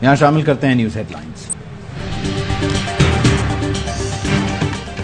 यहाँ शामिल करते हैं न्यूज़ हेडलाइंस।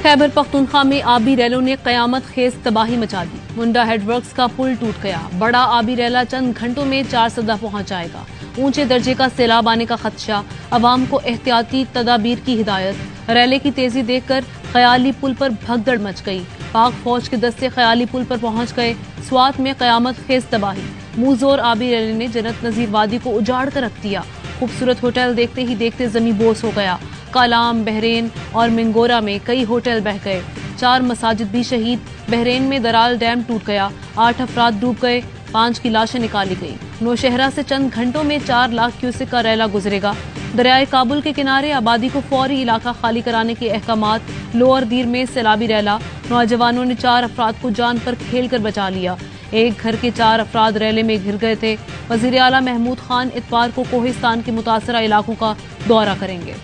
खैबर पख्तूनख्वा में आबी रैलों ने कयामत खेज तबाही मचा दी। मुंडा हेडवर्क्स का पुल टूट गया। बड़ा आबी रैला चंद घंटों में 4 सदा पहुंच जाएगा। ऊंचे दर्जे का सैलाब आने का खदशा, अवाम को एहतियाती तदाबीर की हिदायत। रैले की तेजी देखकर ख्याली पुल पर भगदड़ मच गई। पाक फौज के दस्ते ख्याली पुल पर पहुंच गए। स्वात में कयामत खेज तबाही। मुंहजोर आबी रैले ने जन्नत नजीर वादी को उजाड़ कर रख दिया। खूबसूरत होटल देखते ही देखते जमी बोस हो गया। कालाम, बहरेन और मिंगोरा में कई होटल बह गए। 4 मसाजिद भी शहीद। बहरेन में दराल डैम टूट गया। 8 अफराद डूब गए। 5 की लाशें निकाली गई। नौशहरा से चंद घंटों में 4 लाख क्यूसेक का रैला गुजरेगा। दरियाए काबुल के किनारे आबादी को फौरी इलाका खाली कराने के अहकामात। लोअर दीर में सैलाबी रैला। नौजवानों ने 4 अफराद को जान पर खेल कर बचा लिया। एक घर के 4 अफराद रैले में घिर गए थे। वजीर आला महमूद खान इतवार को कोहिस्तान के मुतासरा इलाकों का दौरा करेंगे।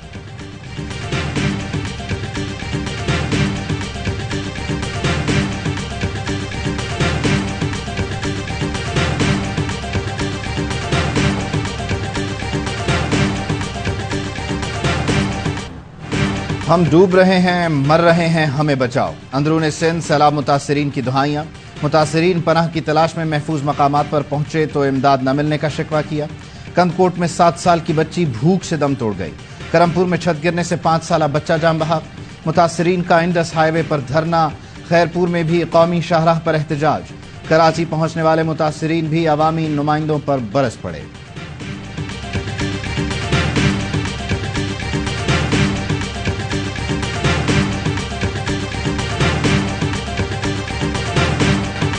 हम डूब रहे हैं, मर रहे हैं, हमें बचाओ। अंदरूनी सिंध सैलाब मुतासरीन की दुहाइयाँ। मुतासरीन पनाह की तलाश में महफूज मकामात पर पहुंचे तो इमदाद न मिलने का शिकवा किया। कंदकोट में 7 साल की बच्ची भूख से दम तोड़ गई। करमपुर में छत गिरने से 5 साला बच्चा जान बहा। मुतासरीन का इंडस हाईवे पर धरना। खैरपुर में भी कौमी शाहराह पर एहतजाज। कराची पहुंचने वाले मुतासरीन भी अवामी नुमाइंदों पर बरस पड़े।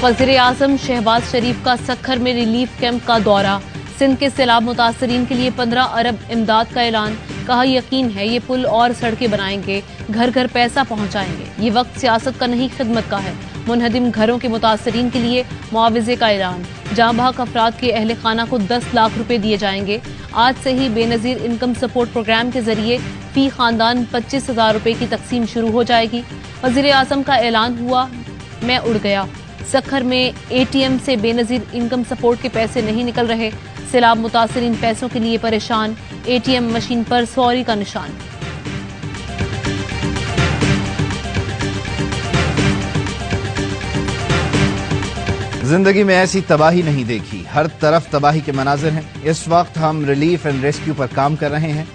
वज़ीर आज़म शहबाज शरीफ का सखर में रिलीफ कैंप का दौरा। सिंध के सैलाब मुतासरीन के लिए 15 अरब इमदाद का ऐलान। कहा यकीन है ये पुल और सड़कें बनाएंगे, घर घर पैसा पहुंचाएंगे। ये वक्त सियासत का नहीं खिदमत का है। मुनहदिम घरों के मुतासरीन के लिए मुआवजे का ऐलान। जाँ बहक अफराद के अहल खाना को 10 लाख रुपए दिए जाएंगे। आज से ही बेनजीर इनकम सपोर्ट प्रोग्राम के जरिए फी खानदान 25,000 रुपए की तकसीम शुरू हो जाएगी। वज़ीर आज़म का ऐलान हुआ, मैं उड़ गया। सखर में ATM से बेनजीर इनकम सपोर्ट के पैसे नहीं निकल रहे। सैलाब मुतासरीन पैसों के लिए परेशान। ATM मशीन पर सॉरी का निशान। जिंदगी में ऐसी तबाही नहीं देखी। हर तरफ तबाही के मनाजिर हैं। इस वक्त हम रिलीफ एंड रेस्क्यू पर काम कर रहे हैं।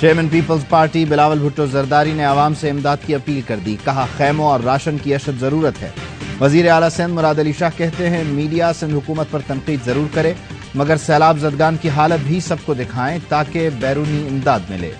चेयरमैन पीपल्स पार्टी बिलावल भुट्टो जरदारी ने आवाम से इमदाद की अपील कर दी। कहा खैमों और राशन की अशद जरूरत है। वजीर आला सिंध मुराद अली शाह कहते हैं मीडिया सिंध हुकूमत पर तनकीद जरूर करे मगर सैलाब ज़दगान की हालत भी सबको दिखाएं ताकि बैरूनी इमदाद मिले।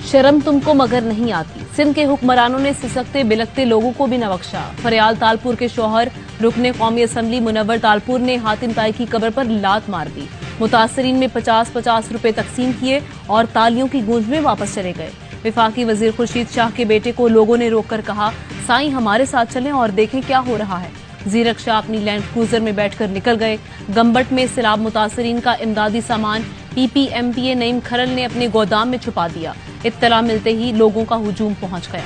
शर्म तुमको मगर नहीं आती। सिंध के हुक्मरानों ने सिसकते बिलकते लोगों को भी न बख्शा। फरियाल तालपुर के शौहर रुकने कौमी असम्बली मुनव्वर तालपुर ने हातिम ताई की कब्र पर लात मार दी। मुतासरीन में 50-50 रुपए तकसीम किए और तालियों की गूंज में वापस चले गए। विफाकी वजीर खुर्शीद शाह के बेटे को लोगों ने रोककर कहा, साईं हमारे साथ चलें और देखें क्या हो रहा है। जीरक शाह अपनी लैंड क्रूजर में बैठकर निकल गए। गंबट में सैलाब मुतासरीन का इमदादी सामान PPMPA नईम खरल ने अपने गोदाम में छुपा दिया। इत्तला मिलते ही लोगों का हुजूम पहुंच गया।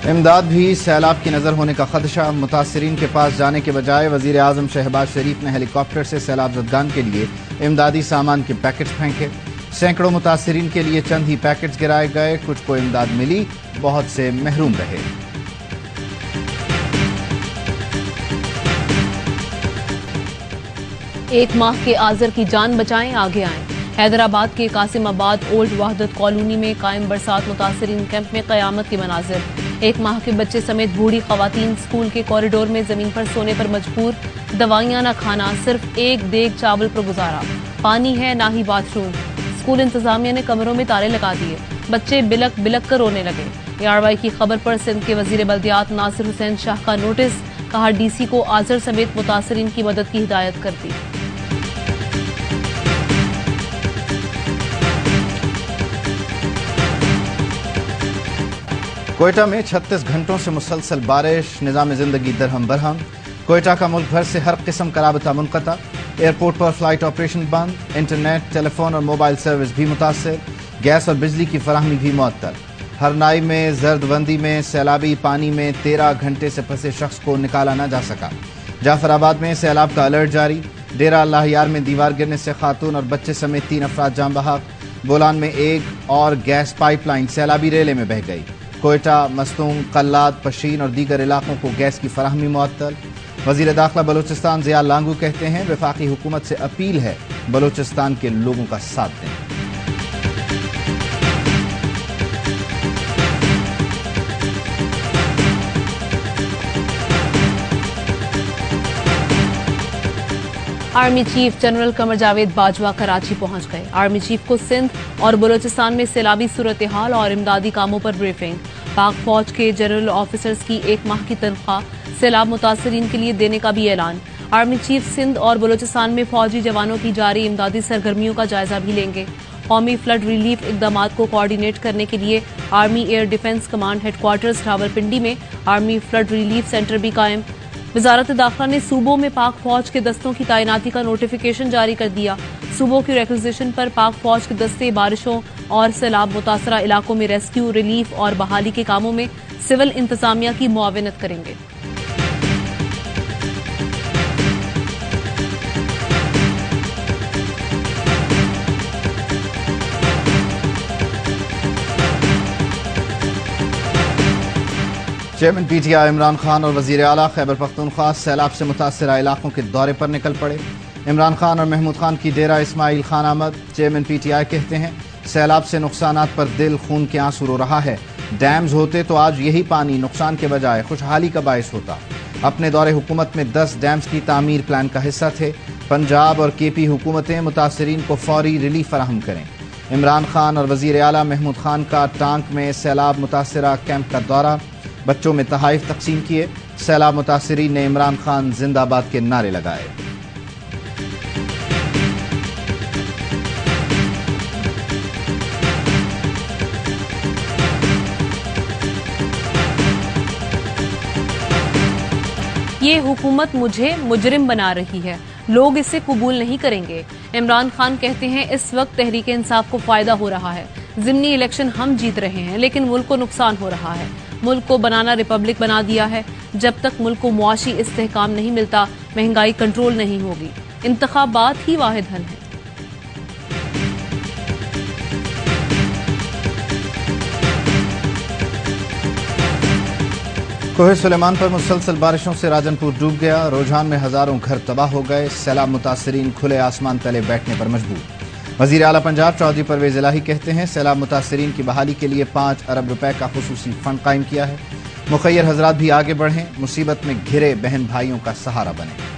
इमदाद भी सैलाब की नजर होने का खदशा। मुतासरीन के पास जाने के बजाय वजीर आजम शहबाज शरीफ ने हेलीकॉप्टर से सैलाब ज़दगान के लिए इमदादी सामान के पैकेट्स फेंके। सैकड़ों मुतासरीन के लिए चंद ही पैकेट्स गिराए गए। कुछ को इमदाद मिली, बहुत से महरूम रहे। एक माह के आजर की जान बचाएं, आगे आएं। हैदराबाद के कासिमाबाद ओल्ड वहदत कॉलोनी में कायम बरसात मुतासरीन कैंप में कयामत के मनाजिर। एक माह के बच्चे समेत बूढ़ी खवातीन स्कूल के कॉरिडोर में जमीन पर सोने पर मजबूर। दवाइयां न खाना, सिर्फ एक देग चावल पर गुजारा। पानी है ना ही बाथरूम। स्कूल इंतजामिया ने कमरों में ताले लगा दिए। बच्चे बिलक बिलक कर रोने लगे। ARY की खबर पर सिंध के वजीर बल्दियात नासिर हुसैन शाह का नोटिस। कहा DC को आजर समेत मुतासरीन की मदद की हिदायत कर दी। कोयटा में 36 घंटों से मुसलसल बारिश। निज़ाम जिंदगी दरहम बरहम। कोयटा का मुल्क भर से हर किस्म का राबता मुनक़ता। एयरपोर्ट पर फ्लाइट ऑपरेशन बंद, इंटरनेट, टेलीफोन और मोबाइल सर्विस भी मुतासर, गैस और बिजली की फराहमी भी मुअत्तल। हरनाई में जर्दबंदी में सैलाबी पानी में 13 घंटे से फंसे शख्स को निकाला न जा सका। जाफराबाद में सैलाब का अलर्ट जारी, डेरा अल्लाह यार में दीवार गिरने से खातून और बच्चे समेत 3 अफराद जान बहक। बोलान में एक और गैस पाइपलाइन सैलाबी रेले में बह गई। कोयटा, मस्तूंग, कल्लाद, पशीन और दीगर इलाकों को गैस की फराहमी मुअत्तल। वजीर दाखिला बलूचिस्तान ज़िया लांगू कहते हैं वफाकी हुकूमत से अपील है बलूचिस्तान के लोगों का साथ दें। Army chief general Qamar Javed Bajwa Karachi पहुंच गए। आर्मी चीफ को सिंध और बलूचिस्तान में सैलाबी सूरत हाल और इमदादी कामों पर ब्रीफिंग। पाक फौज के जनरल ऑफिसर्स की 1 माह की तनख्वाह सैलाब मुतासरीन के लिए देने का भी ऐलान। आर्मी चीफ सिंध और बलूचिस्तान में फौजी जवानों की जारी इमदादी सरगर्मियों का जायजा भी लेंगे। कौमी फ्लड रिलीफ इकदामात को कोऑर्डिनेट करने के लिए army air defence command headquarters Rawalpindi में आर्मी फ्लड रिलीफ सेंटर भी कायम। वजारत दाखिला ने सूबों में पाक फौज के दस्तों की तैनाती का नोटिफिकेशन जारी कर दिया। सूबों की रिक्विजिशन पर पाक फौज के दस्ते बारिशों और सैलाब मुतासरा इलाकों में रेस्क्यू, रिलीफ और बहाली के कामों में सिविल इंतजामिया की मुआवनत करेंगे। चेयरमैन पीटीआई इमरान खान और वजीर आला खैबर पख्तूनख्वा सैलाब से मुतासरा इलाकों के दौरे पर निकल पड़े। इमरान खान और महमूद खान की डेरा इस्माइल खान आमद। चेयरमैन पीटीआई कहते हैं सैलाब से नुकसानात पर दिल खून के आंसू रो रहा है। डैम्स होते तो आज यही पानी नुकसान के बजाय खुशहाली का बायस होता। अपने दौरे हुकूमत में 10 डैम्स की तामीर प्लान का हिस्सा थे। पंजाब और केपी हुकूमतें मुतासरीन को फौरी रिलीफ फराहम करें। इमरान खान और वजीर आला महमूद खान का टांक में सैलाब मुतासरा कैंप का दौरा, बच्चों में तहाइफ तकसीम किए। सैलाब मुतासरीन ने इमरान खान जिंदाबाद के नारे लगाए। ये हुकूमत मुझे मुजरिम बना रही है, लोग इसे कबूल नहीं करेंगे। इमरान खान कहते हैं इस वक्त तहरीक इंसाफ को फायदा हो रहा है। ज़िमनी इलेक्शन हम जीत रहे हैं लेकिन मुल्क को नुकसान हो रहा है। मुल्क को बनाना रिपब्लिक बना दिया है। जब तक मुल्क को मुआशी इस्तेहकाम नहीं मिलता महंगाई कंट्रोल नहीं होगी। इंतखाबात ही वाहिद हल है। कोहे सुलेमान पर मुसलसल बारिशों से राजनपुर डूब गया। रुझान में हजारों घर तबाह हो गए। सैलाब मुतासरीन खुले आसमान तले बैठने पर मजबूर। वजीर आला पंजाब चौधरी परवेज इलाही कहते हैं सैलाब मुतासरीन की बहाली के लिए 5 अरब रुपए का खुसूसी फंड कायम किया है। मुखैर हजरात भी आगे बढ़ें, मुसीबत में घिरे बहन भाइयों का सहारा बने।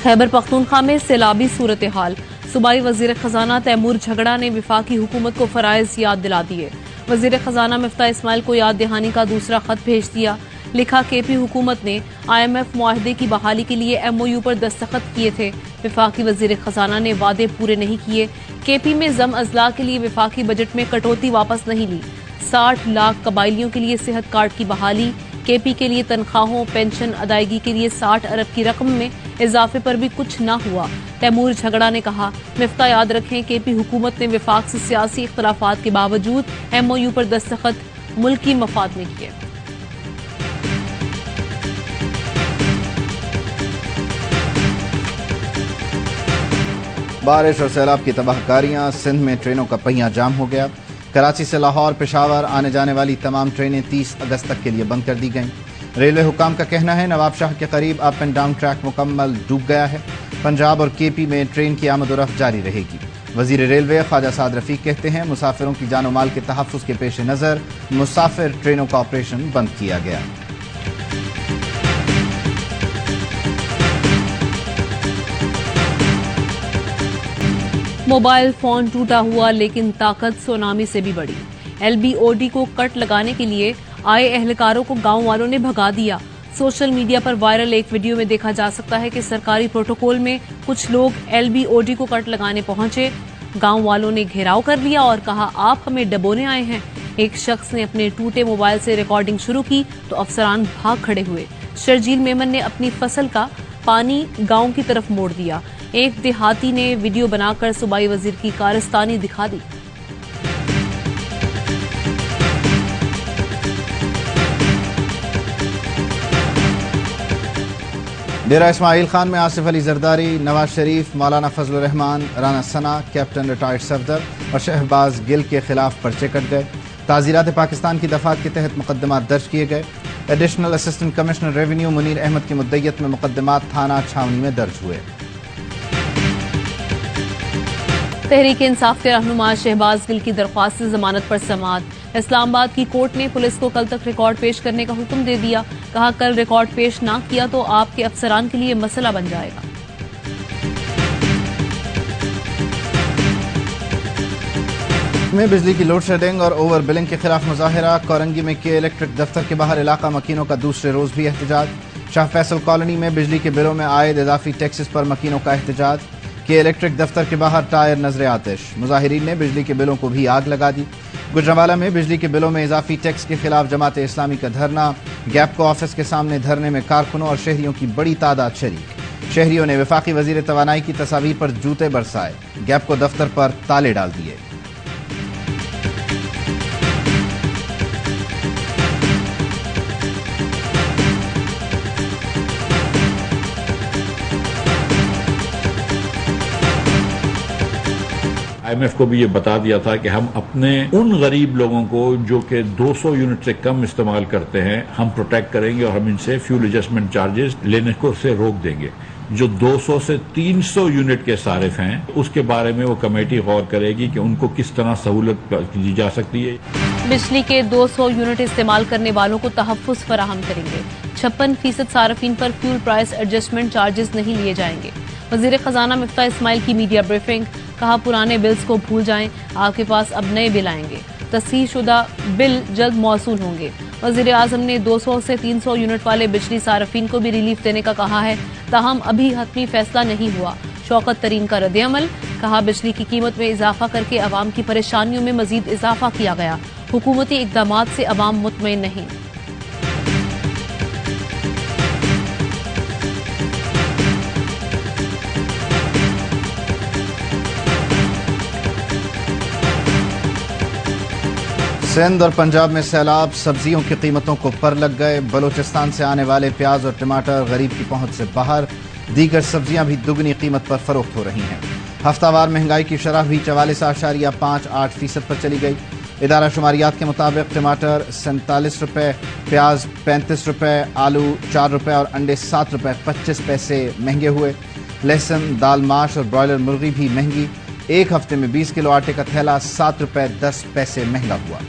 खैबर पख्तूनख्वा में सैलाबी सूरत हाल। सूबाई वजीर खजाना तैमूर झगड़ा ने वफाकी हुकूमत को फराइज याद दिला दिए। वजीर खजाना मिफ्ता इस्माइल को याद दहानी का दूसरा खत भेज दिया। लिखा केपी हुकूमत ने IMF मुआहदे की बहाली के लिए MOU पर दस्तखत किए थे। वफाकी वजीर खजाना ने वादे पूरे नहीं किए। केपी में जम अजला के लिए वफाकी बजट में कटौती वापस नहीं ली। 60 लाख कबाइलियों के लिए सेहत कार्ड की बहाली। केपी के लिए तनख्वाहों पेंशन अदायगी के लिए 60 अरब की रकम में इजाफे पर भी कुछ न हुआ। तैमूर झगड़ा ने कहा मिफ्ता याद रखें केपी हुकूमत ने वफाक से सियासी इख्तलाफात के बावजूद MOU पर दस्तखत मुल्की मफाद में किए। बारिश और सैलाब की तबाहकारियां। सिंध में ट्रेनों का पहिया जाम हो गया। कराची से लाहौर पेशावर आने जाने वाली तमाम ट्रेनें 30 अगस्त तक के लिए बंद कर दी गईं। रेलवे हुकाम का कहना है नवाब शाह के करीब अप एंड डाउन ट्रैक मुकम्मल डूब गया है। पंजाब और केपी में ट्रेन की आमद-ओ-रफ्त जारी रहेगी। वजीर रेलवे ख्वाजा साद रफीक कहते हैं मुसाफिरों की जान और माल के तहफ़्फ़ुज़ के पेश नज़र मुसाफिर ट्रेनों का ऑपरेशन बंद किया गया। मोबाइल फोन टूटा हुआ लेकिन ताकत सुनामी से भी बड़ी। LBOD को कट लगाने के लिए आए एहलकारों को गांव वालों ने भगा दिया। सोशल मीडिया पर वायरल एक वीडियो में देखा जा सकता है कि सरकारी प्रोटोकॉल में कुछ लोग LBOD को कट लगाने पहुंचे। गांव वालों ने घेराव कर लिया और कहा आप हमें डबोने आए हैं। एक शख्स ने अपने टूटे मोबाइल से रिकॉर्डिंग शुरू की तो अफसरान भाग खड़े हुए। शर्जील मेमन ने अपनी फसल का पानी गांव की तरफ मोड़ दिया। एक देहाती ने वीडियो बनाकर सूबाई वजीर की कारस्तानी दिखा दी। डेरा इस्माइल खान में आसिफ अली जरदारी, नवाज शरीफ, मौलाना फजलुर रहमान, राना सना, कैप्टन रिटायर्ड सफदर और शहबाज गिल के खिलाफ पर्चे कट गए। ताज़ीरात पाकिस्तान की दफात के तहत मुकदमात दर्ज किए गए। Additional assistant commissioner revenue Munir Ahmad की मुद्दइयत में मुकदमात थाना छावनी में दर्ज हुए। तहरीक इंसाफ के रहनुमा शहबाज गिल की दरख्वास्त से जमानत पर समाअत। इस्लामाबाद की कोर्ट ने पुलिस को कल तक रिकॉर्ड पेश करने का हुक्म दे दिया। कहा कल रिकॉर्ड पेश ना किया तो आपके अफसरान के लिए मसला बन जाएगा। में बिजली की लोड शेडिंग और ओवर बिलिंग के खिलाफ मुजाहिरा। कोरंगी में के इलेक्ट्रिक दफ्तर के बाहर इलाका मकीनों का दूसरे रोज भी एहतजाज। शाह फैसल कॉलोनी में बिजली के बिलों में आयद इजाफी टैक्सेस पर मकीनों का एहतजाज। के इलेक्ट्रिक दफ्तर के बाहर टायर नजर आतिश। मुजाहिरीन ने बिजली के बिलों को भी आग लगा दी। गुजरांवाला में बिजली के बिलों में इजाफी टैक्स के खिलाफ जमात इस्लामी का धरना। गैपको ऑफिस के सामने धरने में कारकुनों और शहरियों की बड़ी तादाद शरीक। शहरियों ने वफाकी वजीर तवानाई की तस्वीर पर जूते बरसाए। गैपको दफ्तर पर ताले डाल दिए। IMF को भी ये बता दिया था कि हम अपने उन गरीब लोगों को जो कि 200 यूनिट से कम इस्तेमाल करते हैं हम प्रोटेक्ट करेंगे और हम इनसे फ्यूल एडजस्टमेंट चार्जेस लेने को से रोक देंगे। जो 200 से 300 यूनिट के सारिफ हैं उसके बारे में वो कमेटी गौर करेगी कि उनको किस तरह सहूलत दी जा सकती है। बिजली के 200 यूनिट इस्तेमाल करने वालों को तहफ्फुज़ फराहम करेंगे। 56% सार्फिन पर फ्यूल प्राइस एडजस्टमेंट चार्जेस नहीं लिए जाएंगे। वजीर खजाना मिफ्ता इस्माइल की मीडिया ब्रीफिंग। कहा पुराने बिल्स को भूल जाएं, आपके पास अब नए बिल आएंगे। तस्हीह शुदा बिल जल्द मौसूल होंगे। वजीर आजम ने 200 से 300 यूनिट वाले बिजली सार्फिन को भी रिलीफ देने का कहा है। ताहम अभी हतमी फैसला नहीं हुआ। शौकत तरीन का रद्द-ए-अमल। कहा बिजली की कीमत में इजाफा करके अवाम की परेशानियों में मजीद इजाफा किया गया। हुकूमती इकदामात से अवाम मुतमईन नहीं। सिंध और पंजाब में सैलाब। सब्जियों की कीमतों को पर लग गए। बलूचिस्तान से आने वाले प्याज और टमाटर गरीब की पहुंच से बाहर। दीगर सब्जियां भी दुगनी कीमत पर फरोख्त हो रही हैं। हफ्तावार महंगाई की शरह भी 44.58% पर चली गई। इदारा शुमारियात के मुताबिक टमाटर 47 रुपये, प्याज 35 रुपये, आलू 4 रुपये और अंडे 7 रुपये 25 पैसे महंगे हुए। लहसुन, दाल, माश और ब्रॉयलर मुर्गी भी महंगी। एक हफ्ते में 20 किलो आटे का थैला 7 रुपये 10 पैसे महंगा हुआ।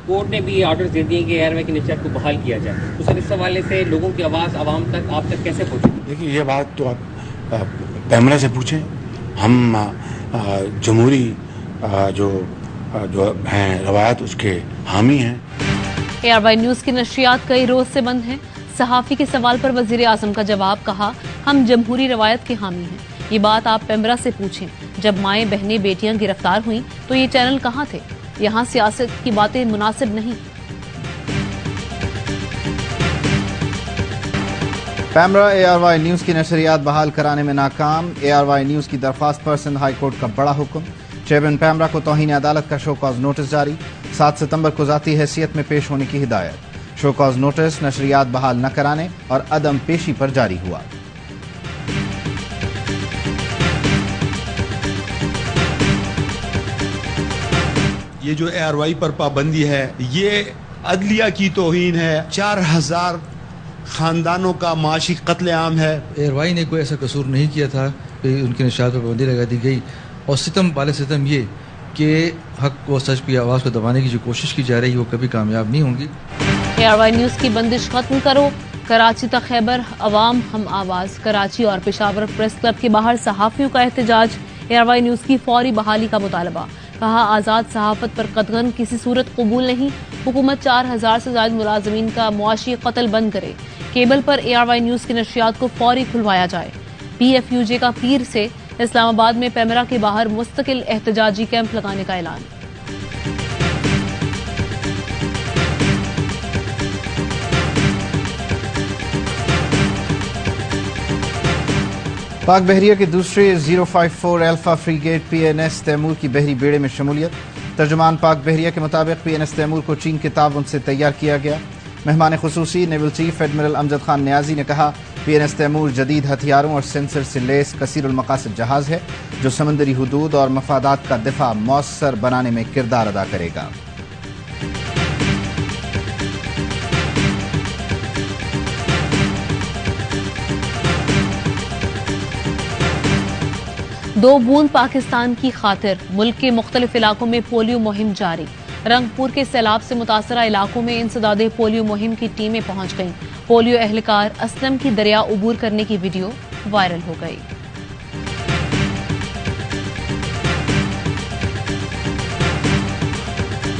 कोर्ट ने भी ये ऑर्डर दे दिए कि एयरवे के निश्चय को बहाल किया जाए। तो सर इस हवाले से लोगों की आवाज़ आवाम तक आप तक कैसे पहुँचे? देखिए ये बात तो आप पैमरा से पूछें। हम जमहूरी जो हैं रवायत उसके हामी हैं। ARY न्यूज़ की नशरियात कई रोज से बंद हैं। सहाफ़ी के सवाल पर वज़ीर आज़म का जवाब। कहा हम जमहूरी रवायत के हामी हैं। ये बात आप पेमरा से पूछें। जब माएँ बहनें बेटियां गिरफ्तार हुईं तो ये चैनल कहाँ थे? यहाँ सियासत की बातें मुनासिब नहीं। पैमरा ARY न्यूज़ की नशरियात बहाल कराने में नाकाम। ARY न्यूज़ की दरख्वास्त पर सिंध हाई कोर्ट का बड़ा हुक्म। चेयरमैन पैमरा को तौहीन अदालत का शो कॉज नोटिस जारी। 7 सितंबर को ज़ाती हैसियत में पेश होने की हिदायत। शो कॉज नोटिस नशरियात बहाल न कराने और अदम पेशी पर जारी हुआ। ये जो ARY पर पाबंदी है ये अदलिया की तौहीन है। 4000 खानदानों का माशी कत्लेआम है। ARY ने कोई ऐसा कसूर नहीं किया था कि उनकी नशात पर पाबंदी लगा दी गई। और सितम वाले सितम ये कि हक व सच की आवाज़ को दबाने की जो कोशिश की जा रही है वो कभी कामयाब नहीं होंगी। ARY न्यूज़ की बंदिश खत्म करो। कराची तक खैबर अवाम हम आवाज़। कराची और पेशावर प्रेस क्लब के बाहर सहाफ़ियों का एहतजाज। ARY न्यूज़ की फौरी बहाली का मुतालबा। कहा आज़ाद सहाफ़त पर कतगन किसी सूरत कबूल नहीं। हुकूमत 4000 से ज़ायद मुलाजमीन का मुआशी कत्ल बंद करे। केबल पर ARY न्यूज की नशियात को फौरी खुलवाया जाए। PFUJ का पीर से इस्लामाबाद में पेमरा के बाहर मुस्तकिल एहतजाजी कैंप लगाने का ऐलान। पाक बहरिया के दूसरे 054 अल्फा फ्रीगेट PNS तैमूर की बहरी बेड़े में शमूलियत। तर्जुमान पाक बहरिया के मुताबिक PNS तैमूर को चीन के ताउन से तैयार किया गया। मेहमान खुसूसी naval chief admiral Amjad Khan Niazi ने कहा, PNS तैमूर जदीद हथियारों और सेंसर से लेस कसीरुल मकासद जहाज है जो समंदरी हुदूद और मफादात का दिफा मौसर बनाने में किरदार अदा करेगा। दो बूंद पाकिस्तान की खातिर मुल्क के मुख्तलिफ इलाकों में पोलियो मुहिम जारी। रंगपुर के सैलाब से मुतासरा इलाकों में इंसदादे पोलियो मुहिम की टीमें पहुंच गईं। पोलियो एहलकार असलम की दरिया उबूर करने की वीडियो वायरल हो गई।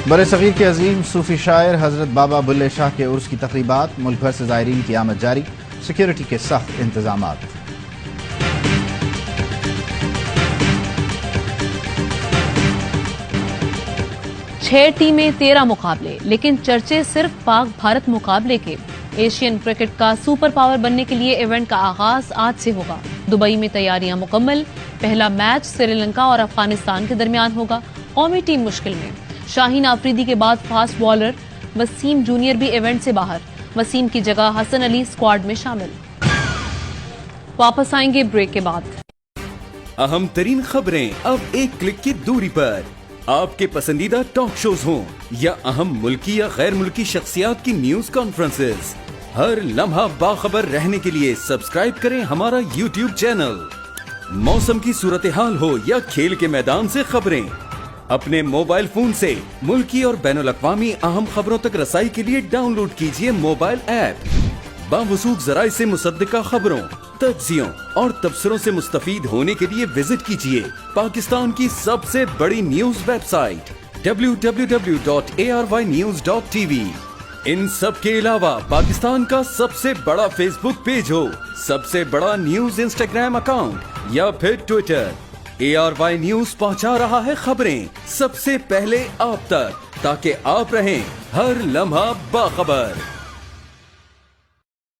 बड़े सगीर के अजीम सूफी शायर हजरत बाबा बुल्ले शाह के उर्स की तकरीबात। मुल्क भर से ज़ायरीन की आमद जारी। सिक्योरिटी के सख्त इंतजामात। छह टीमें 13 मुकाबले, लेकिन चर्चे सिर्फ पाक भारत मुकाबले के। एशियन क्रिकेट का सुपर पावर बनने के लिए इवेंट का आगाज आज से होगा। दुबई में तैयारियां मुकम्मल। पहला मैच श्रीलंका और अफगानिस्तान के दरमियान होगा। कौमी टीम मुश्किल में। शाहीन आफरीदी के बाद फास्ट बॉलर वसीम जूनियर भी इवेंट से बाहर। वसीम की जगह हसन अली स्क्वाड में शामिल। वापस आएंगे ब्रेक के बाद। अहम तरीन खबरें अब एक क्लिक की दूरी पर। आपके पसंदीदा टॉक शोज हों या अहम मुल्की या गैर मुल्की शख्सियात की न्यूज कॉन्फ्रेंसेस, हर लम्हा बाखबर रहने के लिए सब्सक्राइब करें हमारा YouTube चैनल। मौसम की सूरत हाल हो या खेल के मैदान से खबरें, अपने मोबाइल फोन से मुल्की और बैनुल अक़वामी अहम खबरों तक रसाई के लिए डाउनलोड कीजिए मोबाइल ऐप। बावसूख ज़राए से मुसद्दिका खबरों, तज्ज़ियों और तबसरों से मुस्तफीद होने के लिए विजिट कीजिए पाकिस्तान की सबसे बड़ी न्यूज वेबसाइट www.arynews.tv। इन सब के अलावा पाकिस्तान का सबसे बड़ा फेसबुक पेज हो, सबसे बड़ा न्यूज इंस्टाग्राम अकाउंट या फिर ट्विटर, ARY न्यूज पहुंचा रहा है खबरें सबसे पहले आप तक, ताकि आप रहें हर लम्हा बाखबर।